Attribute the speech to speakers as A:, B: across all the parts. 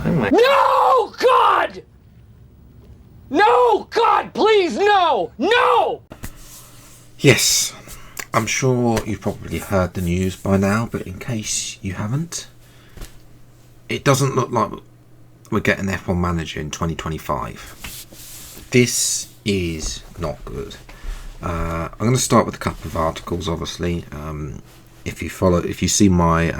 A: No, God! No, God, please, no! No!
B: Yes, I'm sure you've probably heard the news by now, but in case you haven't, it doesn't look like we're getting F1 Manager in 2025. This is not good. I'm going to start with a couple of articles, obviously. If you see my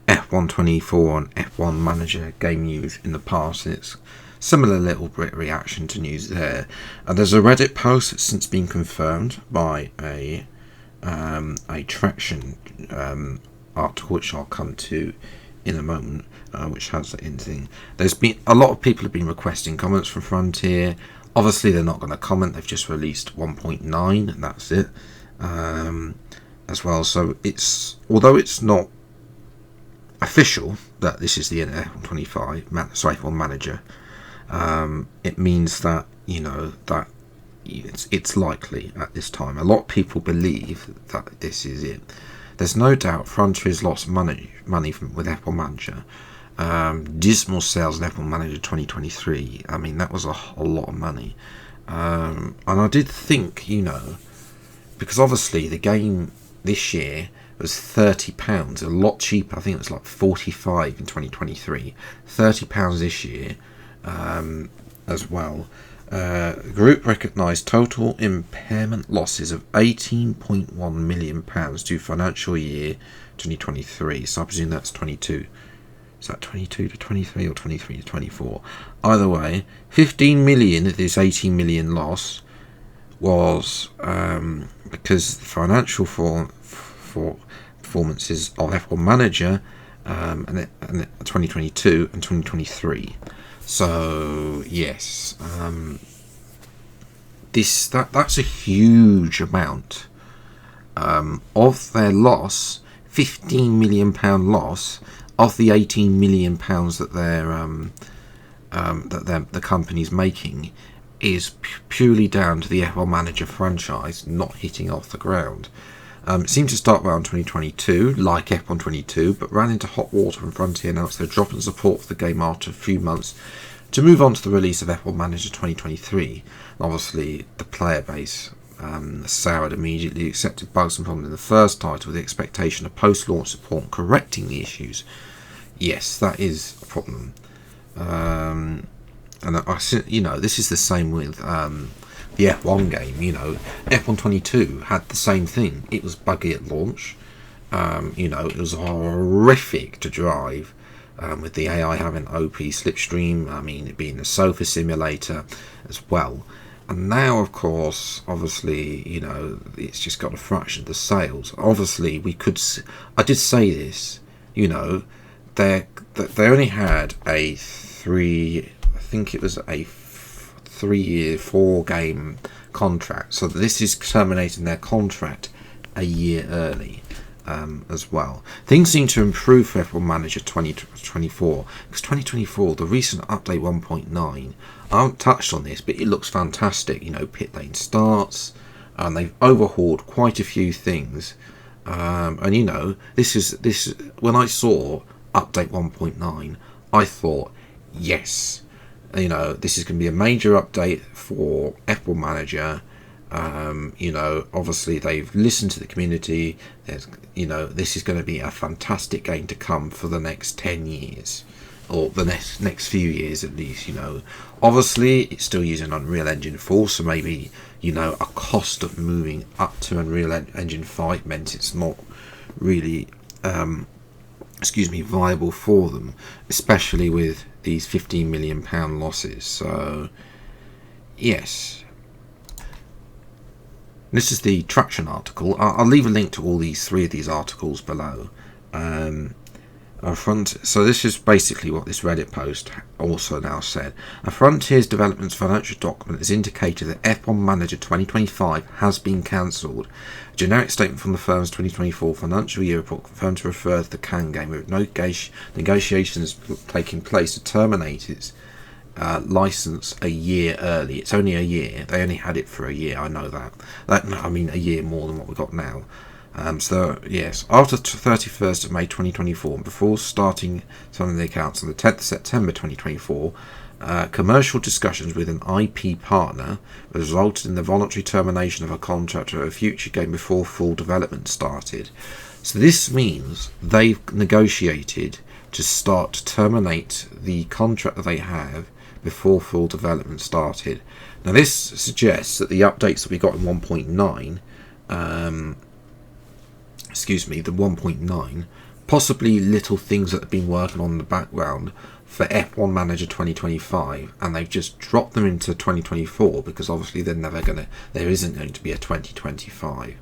B: F1 24 and F1 Manager game news in the past, it's similar little bit reaction to news there. There's a Reddit post that's since been confirmed by a Traction article, which I'll come to in a moment, which has the thing. There's been a lot of people have been requesting comments from Frontier. Obviously, they're not going to comment. They've just released 1.9, and that's it, as well. So although it's not official that this is the F125 F1 Manager, it means that that it's likely at this time. A lot of people believe that this is it. There's no doubt Frontier's lost money with F1 Manager. Dismal sales in F1 Manager 2023. I mean, that was a lot of money. And I did think, because obviously the game this year was £30, a lot cheaper. I think it was like 45 in 2023. £30 this year, as well. The group recognised total impairment losses of £18.1 million to financial year 2023. So I presume that's 22. Is that 22 to 23 or 23 to 24? Either way, 15 million of this 18 million loss was because the financial performances of F1 Manager and 2022 and 2023. So yes, that's a huge amount of their loss. £15 million loss of the £18 million that the company's making is purely down to the F1 Manager franchise not hitting off the ground. It seemed to start around 2022, like F1 22, but ran into hot water when Frontier announced their drop in support for the game after a few months to move on to the release of F1 Manager 2023. And obviously, the player base soured immediately, accepted bugs and problems in the first title with the expectation of post-launch support and correcting the issues. Yes, that is a problem. And this is the same with the F1 game. F1 22 had the same thing. It was buggy at launch. It was horrific to drive, with the AI having OP slipstream. I mean, it being a sofa simulator as well. And now, of course, obviously, it's just got a fraction of the sales. Obviously, I did say this, they only had a 3-year, 4-game contract. So this is terminating their contract a year early, as well. Things seem to improve for F1 Manager 2024, because 2024, the recent update 1.9, I haven't touched on this, but it looks fantastic. Pit lane starts, and they've overhauled quite a few things. And this is when I saw update 1.9, I thought, yes, this is going to be a major update for F1 Manager. Obviously they've listened to the community. This is going to be a fantastic game to come for the next 10 years, or the next few years at least. Obviously it's still using Unreal Engine 4, so maybe a cost of moving up to Unreal Engine 5 meant it's not really viable for them, especially with these £15 million losses. So yes, this is the Traction article. I'll leave a link to all three of these articles below. So this is basically what this Reddit post also now said. A Frontier's Development's financial document has indicated that F1 Manager 2025 has been cancelled. A generic statement from the firm's 2024 financial year report confirmed to refer to the Cannes game, with negotiations taking place to terminate its license a year early. It's only a year. They only had it for a year. I know that. A year more than what we got now. So yes, after 31st of May 2024, and before starting some of the accounts on the 10th of September 2024, commercial discussions with an IP partner resulted in the voluntary termination of a contract of a future game before full development started. So this means they've negotiated to start to terminate the contract that they have before full development started. Now this suggests that the updates that we got in 1.9, the 1.9, possibly little things that have been working on in the background for F1 Manager 2025, and they've just dropped them into 2024 because obviously there isn't going to be a 2025.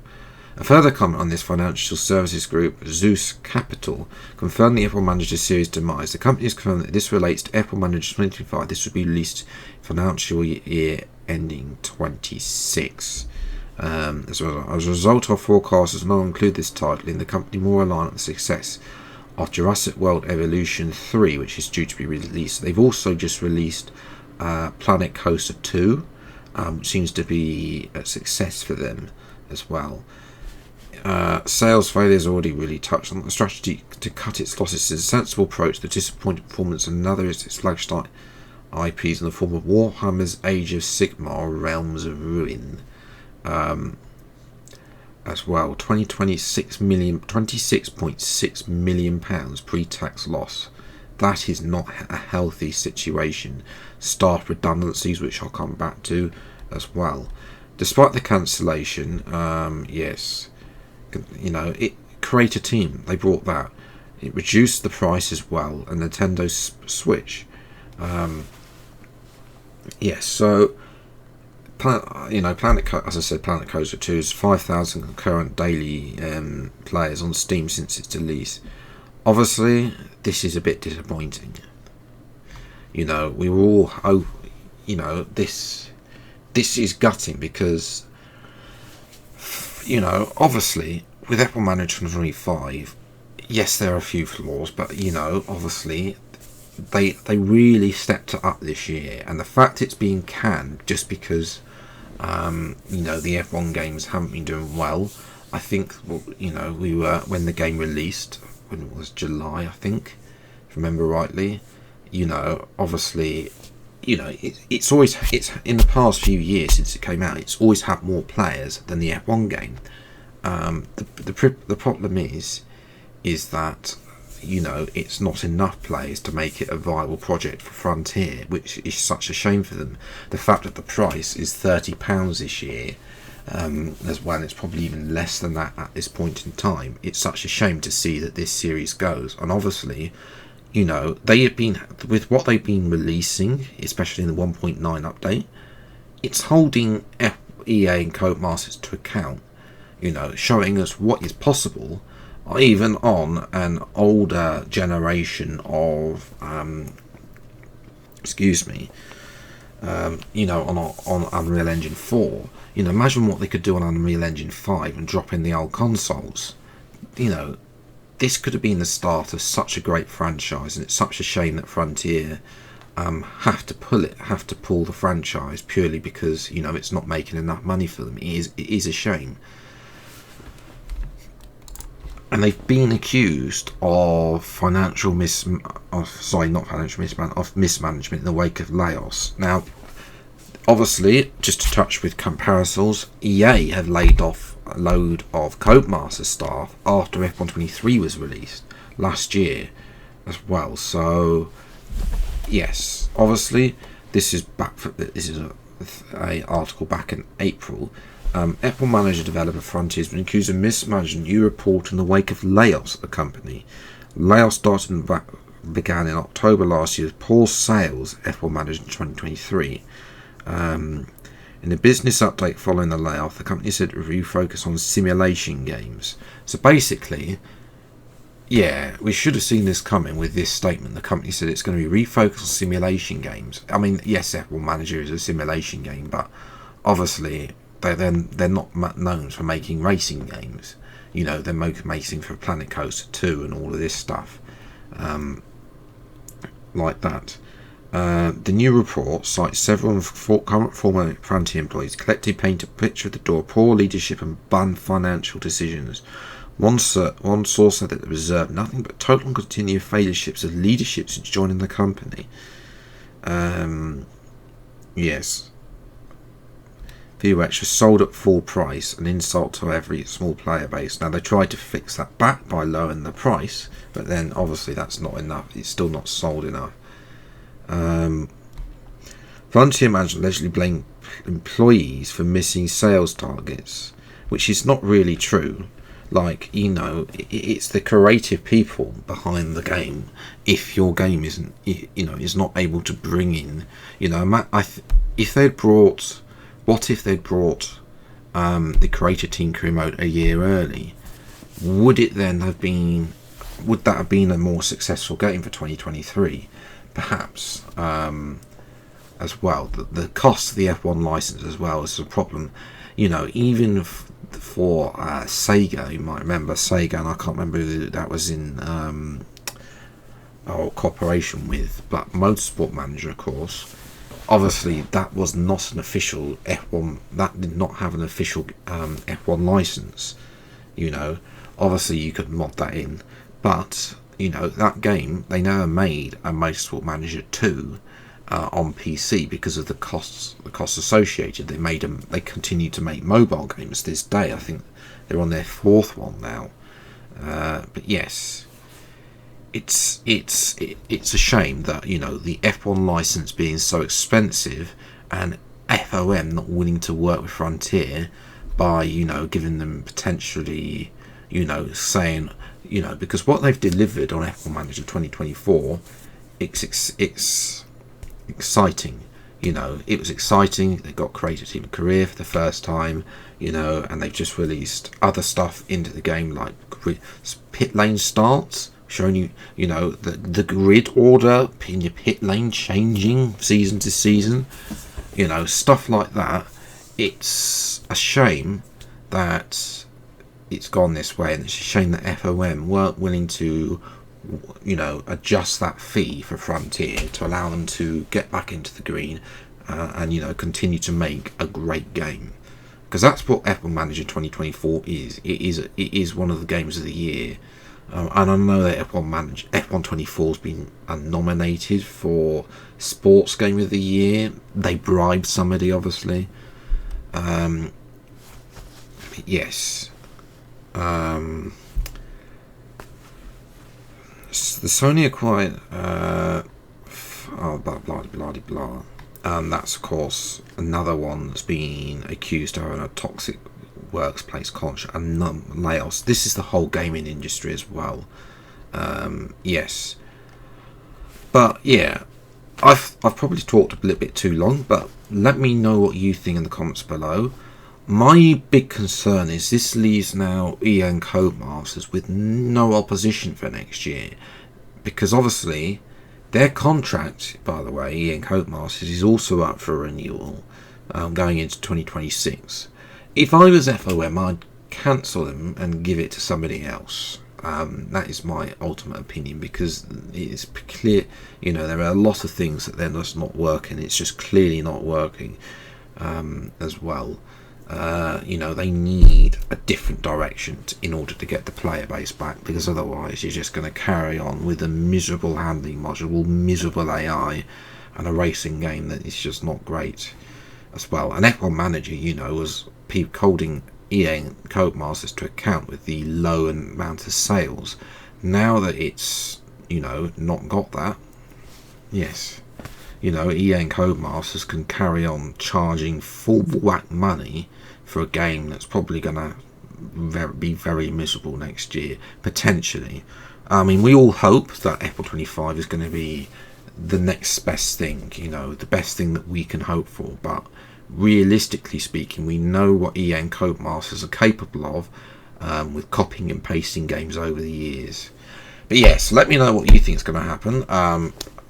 B: A further comment on this, financial services group Zeus Capital confirmed the F1 Manager series demise. The company has confirmed that this relates to F1 Manager 2025. This will be released financial year ending 26. As a result, our forecasters no longer include this title in the company, more reliant on the success of Jurassic World Evolution 3, which is due to be released. They've also just released Planet Coaster 2, which seems to be a success for them as well. Sales failures already really touched on. The strategy to cut its losses is a sensible approach. The disappointing performance of another is its flagship IPs in the form of Warhammer's Age of Sigmar, Realms of Ruin. As well, 26.6 million pounds pre-tax loss. That is not a healthy situation. Staff redundancies, which I'll come back to as well. Despite the cancellation, yes, it create a team. They brought that. It reduced the price as well, and Nintendo Switch. Yes, so Planet Coaster 2 is 5,000 concurrent daily players on Steam since its release. Obviously, this is a bit disappointing. We were all this is gutting because obviously with F1 Manager 2025, yes, there are a few flaws, but obviously they really stepped it up this year, and the fact it's being canned just because the F1 games haven't been doing well. I think we were, when the game released, when it was July, I think, if I remember rightly, obviously it's in the past few years since it came out, it's always had more players than the F1 game. The problem is that it's not enough players to make it a viable project for Frontier, which is such a shame for them. The fact that the price is £30 this year, as well, it's probably even less than that at this point in time. It's such a shame to see that this series goes, and obviously they have been, with what they've been releasing, especially in the 1.9 update, it's holding EA and Codemasters to account, showing us what is possible even on an older generation of on Unreal Engine 4. Imagine what they could do on Unreal Engine 5 and drop in the old consoles. This could have been the start of such a great franchise, and it's such a shame that Frontier have to pull the franchise purely because it's not making enough money for them. It is a shame. And they've been accused of mismanagement in the wake of layoffs. Now, obviously, just to touch with comparisons, EA have laid off a load of Codemaster staff after F1 23 was released last year as well. So, yes, obviously, this is a article back in April. F1 Manager developer Frontier has been accused of mismanagement, new report in the wake of layoffs at the company. Layoffs began in October last year with poor sales F1 Manager 2023. In the business update following the layoff, the company said it would refocus on simulation games. So basically, yeah, we should have seen this coming with this statement. The company said it's going to be refocused on simulation games. I mean, yes, F1 Manager is a simulation game, but obviously they're not known for making racing games. They're making for Planet Coaster 2 and all of this stuff like that. The new report cites several current former Frontier employees collectively paint a picture of the door, poor leadership and bad financial decisions. One source said that they observed nothing but total and continued failureships of leadership since joining the company. Yes. VOX was sold at full price, an insult to every small player base. Now they tried to fix that back by lowering the price, but then obviously that's not enough. It's still not sold enough. Frontier management allegedly blamed employees for missing sales targets, which is not really true. Like, you know, it's the creative people behind the game. If your game isn't, you know, is not able to bring in, you know, if they'd brought, what if they'd brought the creator team career mode a year early? Would it then have been? Would that have been a more successful game for 2023? Perhaps. As well, the cost of the F1 license as well is a problem. You know, even for Sega, you might remember Sega, and I can't remember who that was in cooperation with, but Motorsport Manager, of course. Obviously, that was not an official F1. That did not have an official F1 license. You know, obviously you could mod that in, but you know that game they never made a Motorsport Manager 2. On PC because of the costs associated. They continue to make mobile games this day. I think they're on their 4th one now. But yes, it's a shame that, you know, the F1 license being so expensive and FOM not willing to work with Frontier by, you know, giving them potentially, you know, saying, you know, because what they've delivered on F1 Manager 2024, it's exciting. You know, it was exciting. They got Creator Team Career for the first time, you know, and they've just released other stuff into the game like pit lane starts, showing you, you know, the grid order in your pit lane changing season to season, you know, stuff like that. It's a shame that it's gone this way, and it's a shame that FOM weren't willing to, you know, adjust that fee for Frontier to allow them to get back into the green and, you know, continue to make a great game, because that's what F1 Manager 2024 is. It is one of the games of the year, and I know that F1 24 has been nominated for Sports Game of the Year. They bribed somebody, obviously. Yes. The Sony acquired blah. That's of course another one that's been accused of having a toxic workplace culture and layoffs. This is the whole gaming industry as well. Yes, but yeah, I've probably talked a little bit too long, but let me know what you think in the comments below. My big concern is this leaves now EA and Codemasters with no opposition for next year, because obviously their contract, by the way, EA and Codemasters, is also up for renewal going into 2026. If I was FOM, I'd cancel them and give it to somebody else. That is my ultimate opinion, because it's clear, you know, there are a lot of things that they're just not working. It's just clearly not working as well. You know, they need a different direction in order to get the player base back, because otherwise you're just going to carry on with a miserable handling module, miserable AI, and a racing game that is just not great as well. And F1 Manager, you know, was holding EA and Codemasters to account with the low amount of sales. Now that it's, you know, not got that, yes, you know, EA and Codemasters can carry on charging full whack money for a game that's probably going to be very miserable next year, potentially. I mean, we all hope that F1 25 is going to be the next best thing, you know, the best thing that we can hope for. But realistically speaking, we know what EA and Codemasters are capable of with copying and pasting games over the years. But yes, let me know what you think is going to happen.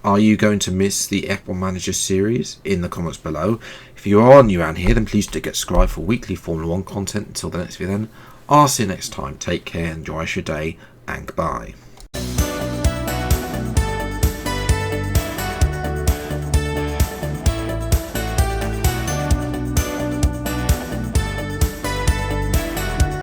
B: Are you going to miss the F1 Manager series? In the comments below. If you are new around here, then please do get subscribed for weekly Formula 1 content. Until the next video then, I'll see you next time. Take care, enjoy your day, and goodbye.